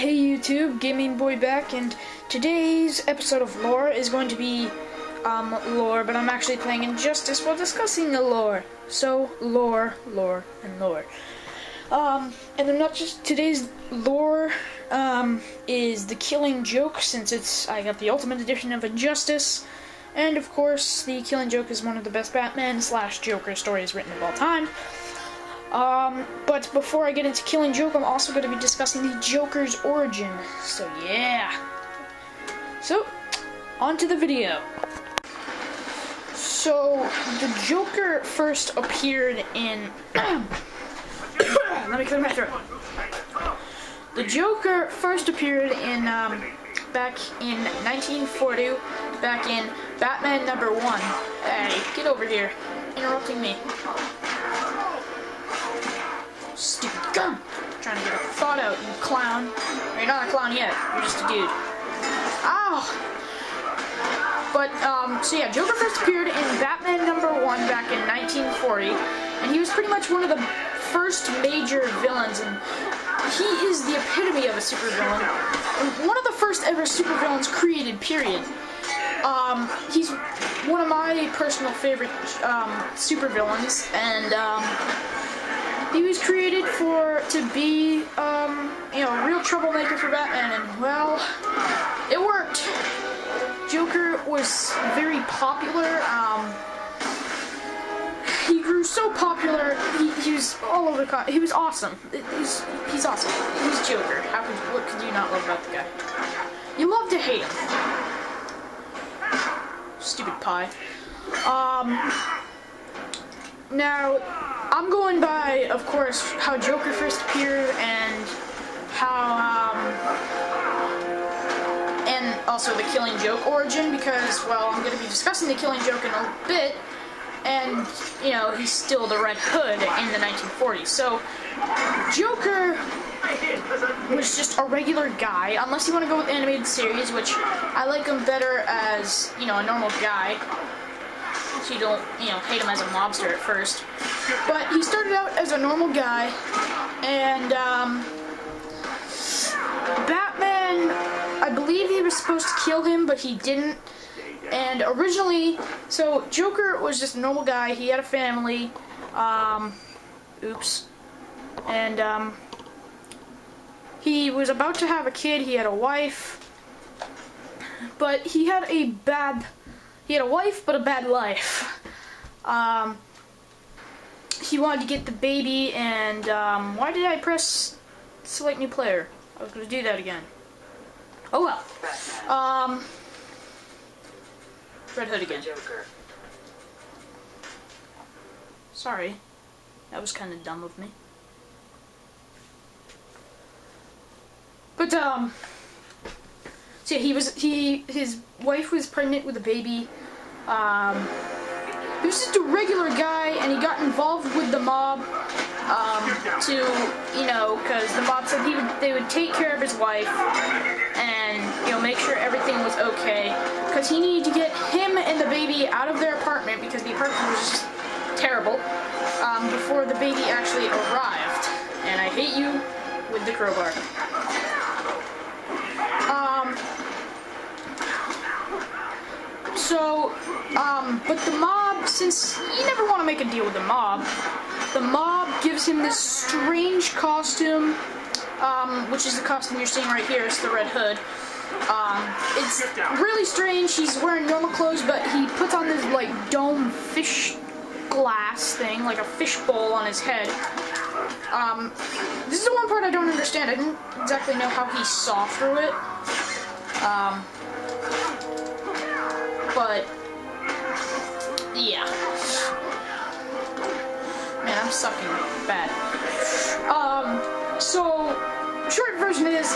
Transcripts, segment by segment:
Hey YouTube, Gaming Boy back, and today's episode of Lore is going to be, lore, but I'm actually playing Injustice while discussing the lore. So, lore, and lore. And I'm not just, today's lore, is The Killing Joke, since I got the Ultimate Edition of Injustice, and of course, The Killing Joke is one of the best Batman/Joker stories written of all time. But before I get into Killing Joke, I'm also going to be discussing the Joker's origin. So yeah. So, on to the video. So, the Joker first appeared in... Let me clear my throat. The Joker first appeared in, back in 1940, back in Batman #1. Hey, get over here. Interrupting me. Stupid gun! Trying to get a thought out, you clown. You're not a clown yet, you're just a dude. Ow! But, so yeah, Joker first appeared in Batman #1 back in 1940, and he was pretty much one of the first major villains, and he is the epitome of a supervillain. One of the first ever supervillains created, period. He's one of my personal favorite, supervillains, and, he was created to be, a real troublemaker for Batman, and, well, it worked. Joker was very popular, he grew so popular, he was all over the he was awesome. He's awesome. He's Joker. What could you not love about the guy? You love to hate him. Stupid pie. Now, I'm going by, of course, how Joker first appeared and how, and also the Killing Joke origin, because, well, I'm going to be discussing the Killing Joke in a bit, and, you know, he's still the Red Hood in the 1940s. So, Joker was just a regular guy, unless you want to go with animated series, which I like him better as, you know, a normal guy. So you don't, hate him as a mobster at first. But he started out as a normal guy, and, Batman, I believe he was supposed to kill him, but he didn't. And originally, so Joker was just a normal guy, he had a family, and, he was about to have a kid, he had a wife, but he had a wife, but a bad life. He wanted to get the baby, and, why did I press select new player? I was going to do that again. Oh well. Red Hood again. Sorry. That was kind of dumb of me. But, so yeah, his wife was pregnant with a baby. He was just a regular guy, and he got involved with the mob, because the mob said they would take care of his wife, and, make sure everything was okay, because he needed to get him and the baby out of their apartment, because the apartment was just terrible, before the baby actually arrived. And I hate you with the crowbar. But the mob, since you never want to make a deal with the mob gives him this strange costume, which is the costume you're seeing right here. It's the Red Hood. It's really strange. He's wearing normal clothes, but he puts on this, dome fish glass thing, like a fish bowl on his head. This is the one part I don't understand. I didn't exactly know how he saw through it. But, yeah. Man, I'm sucking bad. So, short version is,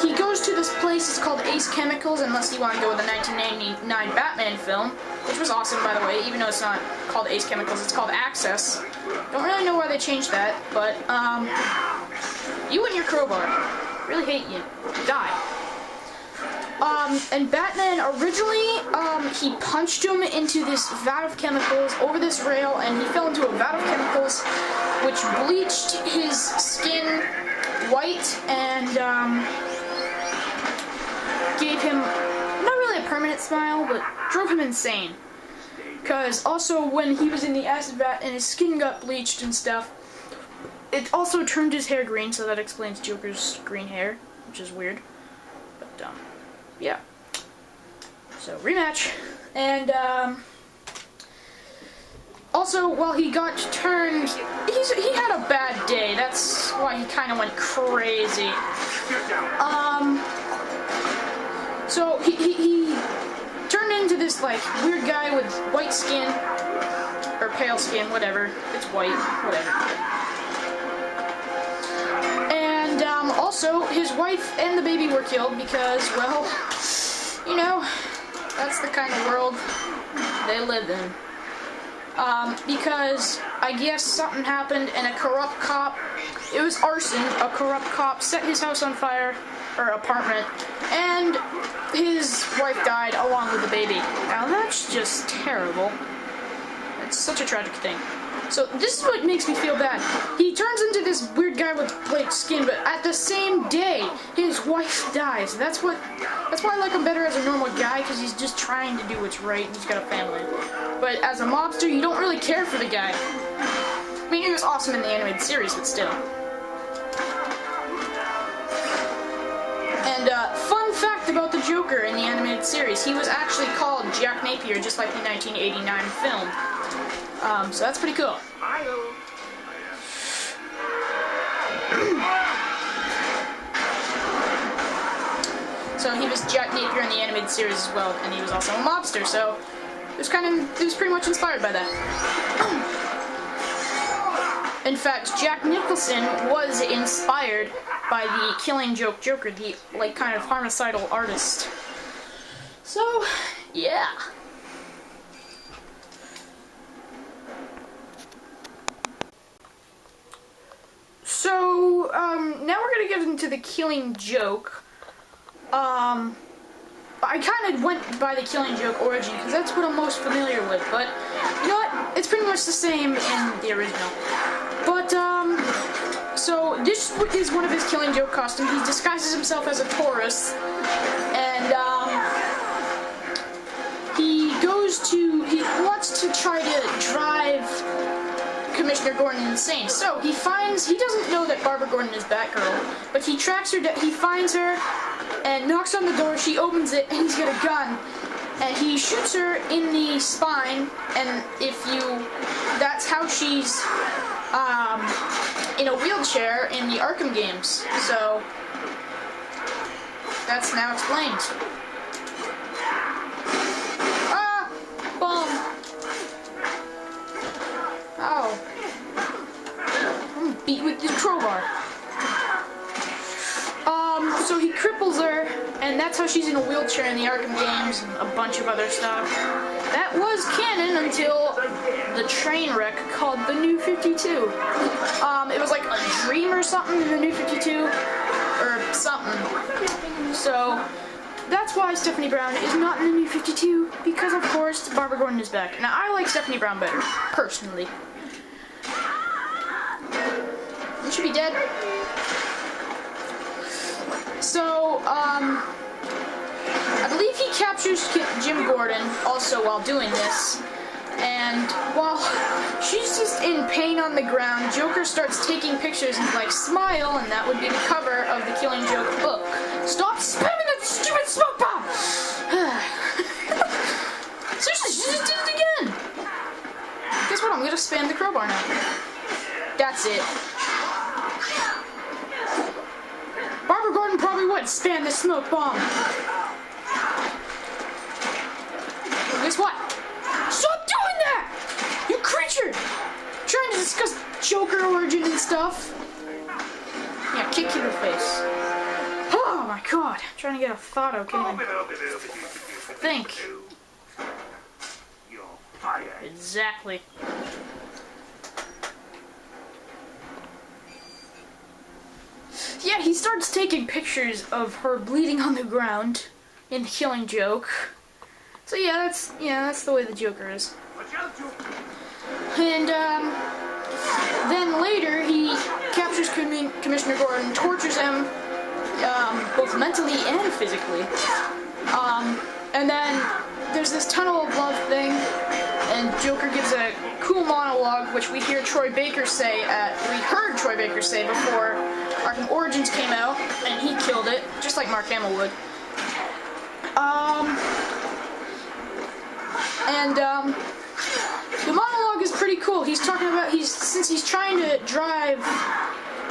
he goes to this place, it's called Ace Chemicals, unless you want to go with the 1999 Batman film, which was awesome, by the way, even though it's not called Ace Chemicals, it's called Access. Don't really know why they changed that, but, you and your crowbar. Really hate you. Die. And Batman, originally, he punched him into this vat of chemicals over this rail, and he fell into a vat of chemicals, which bleached his skin White and gave him not really a permanent smile, but drove him insane. Because also when he was in the acid vat and his skin got bleached and stuff, it also turned his hair green, so that explains Joker's green hair, which is weird. But yeah. So rematch, and also while he got turned, he had a bad day. That's why he kind of went crazy. So he turned into this like weird guy with white skin or pale skin, whatever. It's white, whatever. And also his wife and the baby were killed because, well, you know, that's the kind of world they live in. Because I guess something happened and a corrupt cop, it was arson, a corrupt cop set his house on fire, or apartment, and his wife died along with the baby. Now that's just terrible. It's such a tragic thing. So this is what makes me feel bad. He turns into this weird guy with white skin, but at the same day, his wife dies. That's why I like him better as a normal guy, because he's just trying to do what's right and he's got a family. But as a mobster, you don't really care for the guy. I mean, he was awesome in the animated series, but still. And fun fact about the Joker in the animated series, he was actually called Jack Napier, just like the 1989 film. So that's pretty cool. So he was Jack Napier in the animated series as well, and he was also a mobster, so it was pretty much inspired by that. In fact, Jack Nicholson was inspired by the Killing Joke Joker, the like kind of homicidal artist. So, yeah. So, now we're gonna get into the Killing Joke. I kind of went by the Killing Joke origin because that's what I'm most familiar with, but you know what? It's pretty much the same in the original. But, so this is one of his Killing Joke costumes. He disguises himself as a tourist, and, he wants to try to drive Commissioner Gordon insane. So he doesn't know that Barbara Gordon is Batgirl, but he tracks her, he finds her, and knocks on the door. She opens it, and he's got a gun, and he shoots her in the spine, and that's how she's, in a wheelchair in the Arkham games. So, that's now explained. Bomb! Oh. I'm beat with this crowbar. So he cripples her, and that's how she's in a wheelchair in the Arkham games, and a bunch of other stuff. That was canon until the train wreck called The New 52. It was like a dream or something, The New 52, or something. So, that's why Stephanie Brown is not in The New 52, because of course Barbara Gordon is back. Now, I like Stephanie Brown better, personally. You should be dead. So, I believe he captures Jim Gordon also while doing this, and while she's just in pain on the ground, Joker starts taking pictures and like, smile, and that would be the cover of the Killing Joke book. Stop spamming that stupid smoke bomb! Seriously, she just did it again! Guess what, I'm gonna spam the crowbar now. That's it. Barbara Gordon probably would spam the smoke bomb. Guess what? Stop doing that! You creature! Trying to discuss Joker origin and stuff. Yeah, kick you in the face. Oh my god. I'm trying to get a thought, okay? Think. Exactly. Yeah, he starts taking pictures of her bleeding on the ground in the Killing Joke. So yeah, that's the way the Joker is. And then later he captures captures Commissioner Gordon, tortures him, both mentally and physically. And then there's this tunnel of love thing, and Joker gives a cool monologue, which we heard Troy Baker say before Arkham Origins came out, and he killed it, just like Mark Hamill would. The monologue is pretty cool. He's talking about, since he's trying to drive,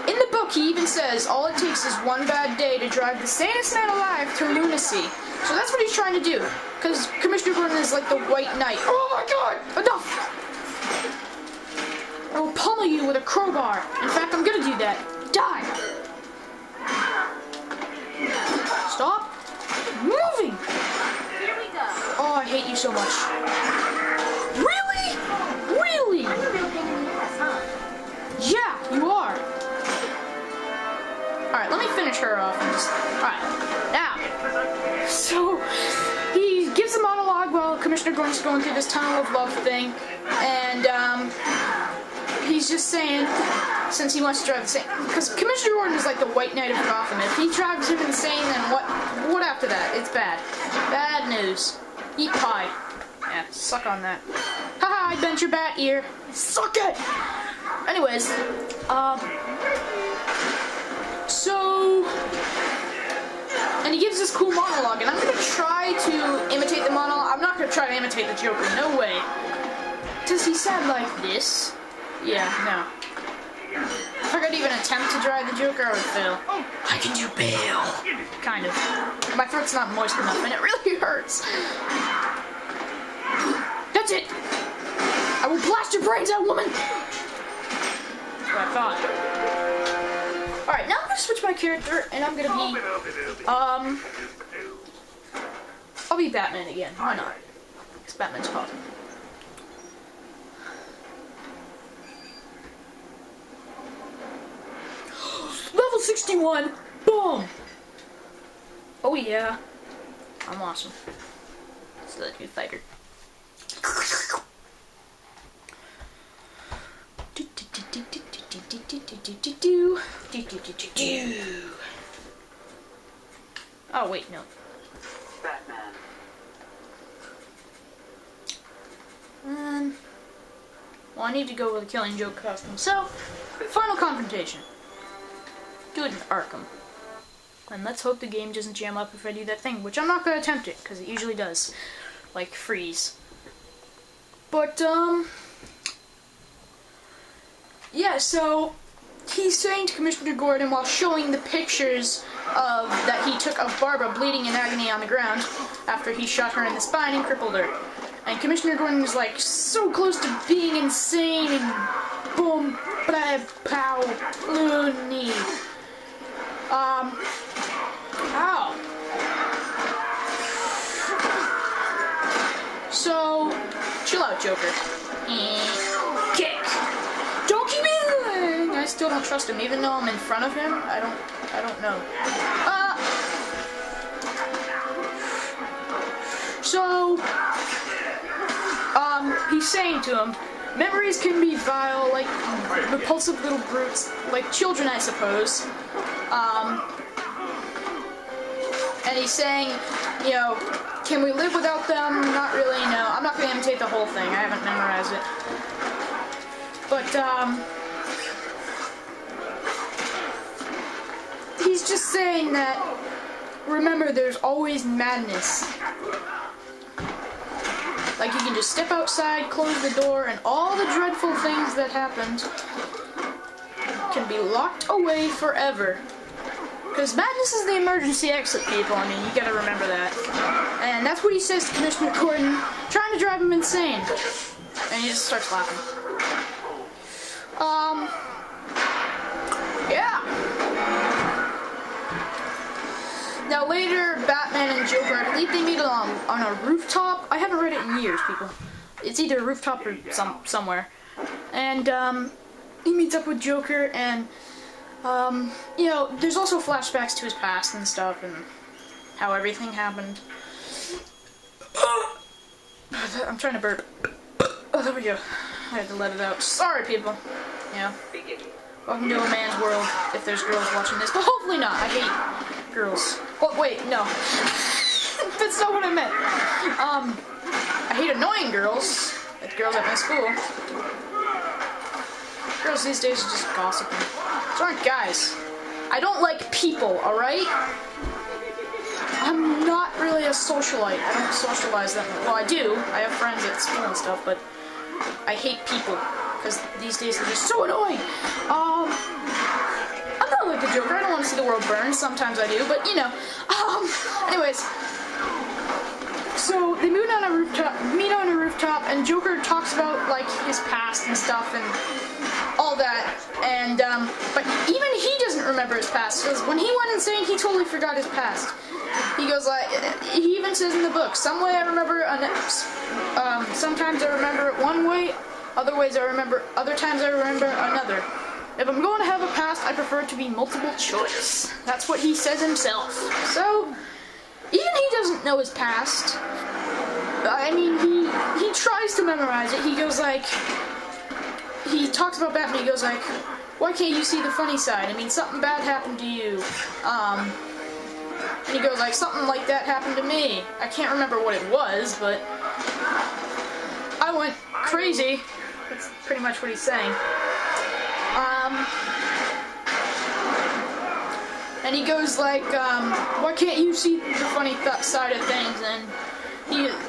in the book he even says, all it takes is one bad day to drive the sanest man alive to lunacy. So that's what he's trying to do, because Commissioner Gordon is like the White Knight. Oh my god, enough! I will pummel you with a crowbar. In fact, I'm gonna do that. Die! Stop moving! Here we go. Oh, I hate you so much. Really? Really? I'm a real pain in the ass, huh? Yeah, you are. Alright, let me finish her off. Alright, now. So, he gives a monologue while Commissioner Gordon's going through this tunnel of love thing. And, he's just saying, since he wants to drive the same, because Commissioner Gordon is like the White Knight of Gotham. If he drives him insane, then what after that? It's bad. Bad news. Eat pie. Yeah, suck on that. Haha, I bent your bat ear. Suck it! Anyways, so, and he gives this cool monologue, and I'm gonna try to imitate the monologue. I'm not gonna try to imitate the Joker, no way. Does he sound like this? Yeah, no. If I could even attempt to drive the Joker, I would fail. Oh, I can do Bale. Kind of. My throat's not moist enough, and it really hurts. That's it. I will blast your brains out, woman. That's what I thought. Alright, now I'm gonna switch my character, and I'm gonna be, I'll be Batman again. Why not? Because Batman's awesome. Level 61! Boom! Oh yeah. I'm awesome. It's the new fighter. Oh wait, no. Batman. Well, I need to go with a Killing Joke costume. So, final confrontation. Do it in Arkham. And let's hope the game doesn't jam up if I do that thing, which I'm not going to attempt it, because it usually does. Like, freeze. But, yeah, so, he's saying to Commissioner Gordon while showing the pictures that he took of Barbara bleeding in agony on the ground after he shot her in the spine and crippled her. And Commissioner Gordon is like so close to being insane and boom, blah, pow, loony. Ow. So, chill out, Joker. Kick. Don't keep me. I still don't trust him, even though I'm in front of him. I don't know. So, he's saying to him, memories can be vile, like repulsive little brutes, like children, I suppose. And he's saying, you know, can we live without them? Not really, no. I'm not going to imitate the whole thing. I haven't memorized it. But, he's just saying that, remember, there's always madness. Like, you can just step outside, close the door, and all the dreadful things that happened can be locked away forever. Because madness is the emergency exit, people. I mean, you gotta remember that. And that's what he says to Commissioner Gordon, trying to drive him insane. And he just starts laughing. Yeah. Now later, Batman and Joker, I believe they meet on a rooftop. I haven't read it in years, people. It's either a rooftop or somewhere. And he meets up with Joker, and you know, there's also flashbacks to his past and stuff, and how everything happened. I'm trying to burp. Oh, there we go. I had to let it out. Sorry, people. Yeah. Welcome to a man's world, if there's girls watching this, but hopefully not. I hate girls. Oh, wait, no. That's not what I meant. I hate annoying girls, like girls at my school. Girls these days are just gossiping. Those aren't guys. I don't like people, alright? I'm not really a socialite. I don't socialize that much. Well, I do. I have friends at school and stuff, but I hate people. Because these days they're just so annoying. I'm not like the Joker. I don't want to see the world burn. Sometimes I do, but you know. Anyways. So they meet on a rooftop, and Joker talks about like his past and stuff and all that. And but even he doesn't remember his past, because when he went insane, he totally forgot his past. He goes like, he even says in the book, some way I remember, sometimes I remember it one way, other times I remember another. If I'm going to have a past, I prefer it to be multiple choice. That's what he says himself. So, even he doesn't know his past. I mean, he tries to memorize it. He goes like, he talks about Batman, he goes like, why can't you see the funny side? I mean, something bad happened to you. And he goes like, something like that happened to me. I can't remember what it was, but I went crazy. That's pretty much what he's saying. And he goes like, why can't you see the funny side of things? And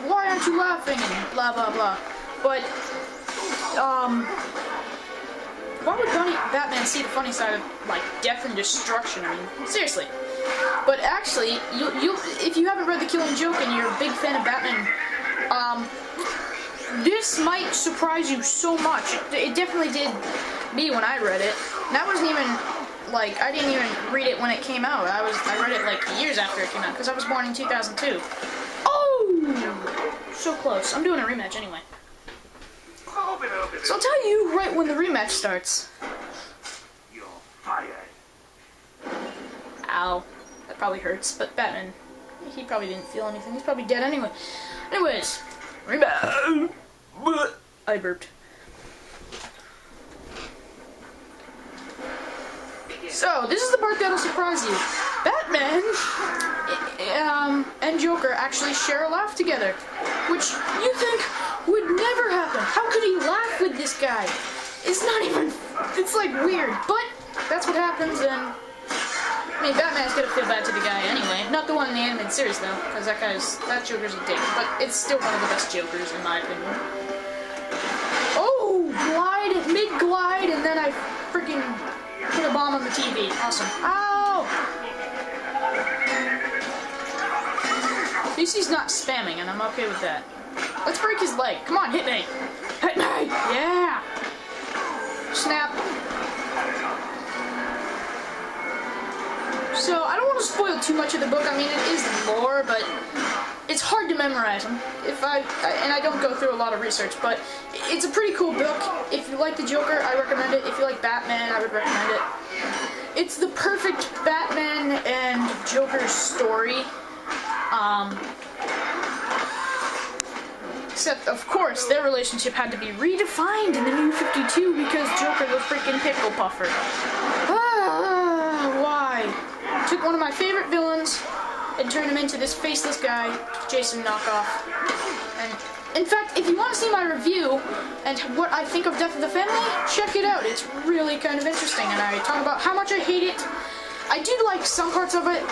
why aren't you laughing? And blah, blah, blah. But, why would Batman see the funny side of, like, death and destruction? I mean, seriously. But actually, if you haven't read The Killing Joke and you're a big fan of Batman, this might surprise you so much. It definitely did me when I read it. And that wasn't even, like, I didn't even read it when it came out. I read it, like, years after it came out, because I was born in 2002. Oh! So close. I'm doing a rematch anyway. So I'll tell you right when the rematch starts. You're fired. Ow. That probably hurts, but Batman, he probably didn't feel anything. He's probably dead anyway. Anyways, rematch. I burped. So, this is the part that'll surprise you. Batman and Joker actually share a laugh together, which you think would never happen. How could he laugh with this guy? It's not even, it's like weird, but that's what happens, and I mean, Batman's gonna feel bad to the guy anyway. Not the one in the animated series though, because that Joker's a dick, but it's still one of the best Jokers in my opinion. Oh, mid-glide, and then I freaking put a bomb on the TV. Awesome. Ow! DC's not spamming, and I'm okay with that. Let's break his leg. Come on, hit me! Hit me! Yeah! Snap. So, I don't want to spoil too much of the book. I mean, it is lore, but it's hard to memorize them. And I don't go through a lot of research, but it's a pretty cool book. If you like the Joker, I recommend it. If you like Batman, I would recommend it. It's the perfect Batman and Joker story. Except, of course, their relationship had to be redefined in the New 52 because Joker was freaking Pickle Puffer. Why? Took one of my favorite villains and turned him into this faceless guy, Jason knockoff. And in fact, if you want to see my review and what I think of Death of the Family, check it out. It's really kind of interesting, and I talk about how much I hate it. I did like some parts of it,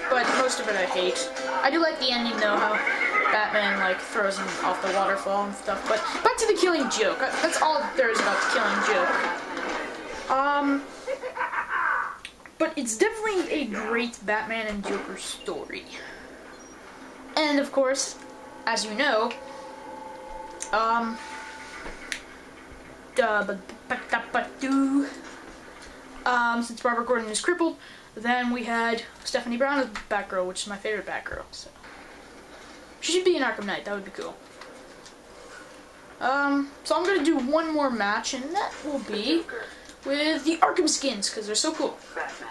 but most of it I hate. I do like the ending though, how Batman like throws him off the waterfall and stuff. But back to The Killing Joke. That's all there is about The Killing Joke. But it's definitely a great Batman and Joker story. And of course, as you know, since Barbara Gordon is crippled, then we had Stephanie Brown as Batgirl, which is my favorite Batgirl. So she should be in Arkham Knight. That would be cool. So I'm gonna do one more match, and that will be with the Arkham skins, because they're so cool.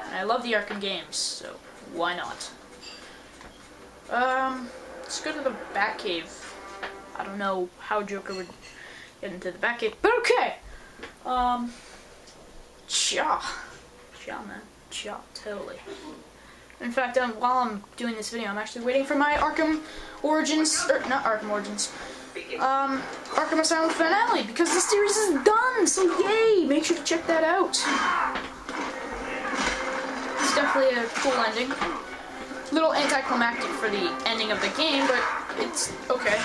And I love the Arkham games, so why not? Let's go to the Batcave. I don't know how Joker would get into the Batcave, but okay. man. Ja, totally. In fact, while I'm doing this video, I'm actually waiting for my Arkham Origins, or not Arkham Origins, Arkham Asylum finale, because the series is done, so yay! Make sure to check that out. It's definitely a cool ending. A little anticlimactic for the ending of the game, but it's okay.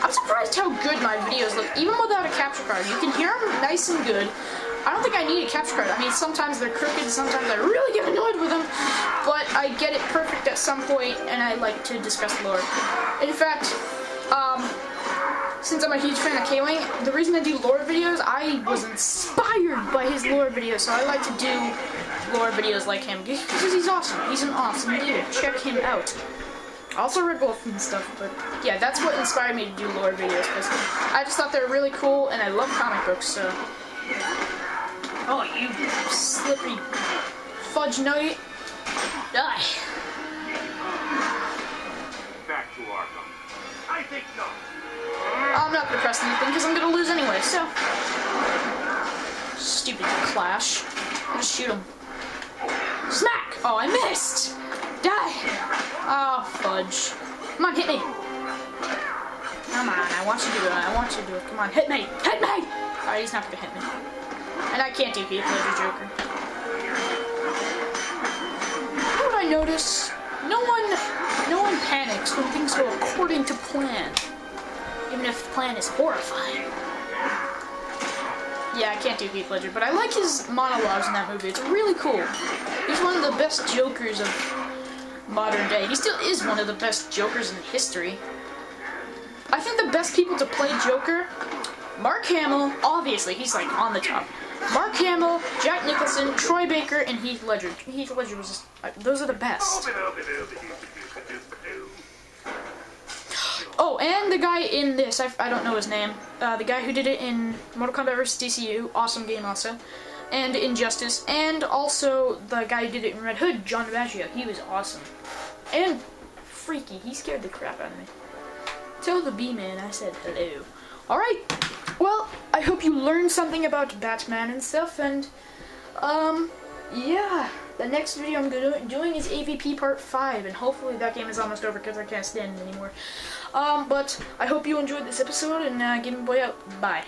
I'm surprised how good my videos look, even without a capture card. You can hear them nice and good. I don't think I need a capture card. I mean, sometimes they're crooked, sometimes I really get annoyed with them, but I get it perfect at some point, and I like to discuss lore. In fact, since I'm a huge fan of K-Wing, the reason I do lore videos, I was inspired by his lore videos, so I like to do lore videos like him, because he's awesome. He's an awesome dude. Check him out. Also Red Wolf and stuff, but yeah, that's what inspired me to do lore videos, because I just thought they were really cool, and I love comic books, so... Oh, you slippery fudge nugget. Die. Back to Arkham. I think so. I'm not gonna press anything because I'm gonna lose anyway, so. Stupid Clash. I'm gonna shoot him. Smack! Oh, I missed! Die! Oh, fudge. Come on, hit me. Come on, I want you to do it. I want you to do it. Come on, hit me! Hit me! Alright, he's not gonna hit me. And I can't defeat Ledger Joker. You know what I notice? No one panics when things go according to plan. Even if the plan is horrifying. Yeah, I can't do Heath Ledger, but I like his monologues in that movie. It's really cool. He's one of the best Jokers of modern day. He still is one of the best Jokers in history. I think the best people to play Joker, Mark Hamill, obviously, he's like on the top. Mark Hamill, Jack Nicholson, Troy Baker, and Heath Ledger. Heath Ledger was just, those are the best. Oh, and the guy in this, I don't know his name. The guy who did it in Mortal Kombat vs. DCU, awesome game also. And Injustice, and also the guy who did it in Red Hood, John DiMaggio. He was awesome. And freaky, he scared the crap out of me. Tell the B-Man I said hello. Alright, well, I hope you learned something about Batman and stuff, and, yeah. The next video I'm doing is AVP Part 5, and hopefully that game is almost over because I can't stand it anymore. But I hope you enjoyed this episode, and Game Boy out. Bye.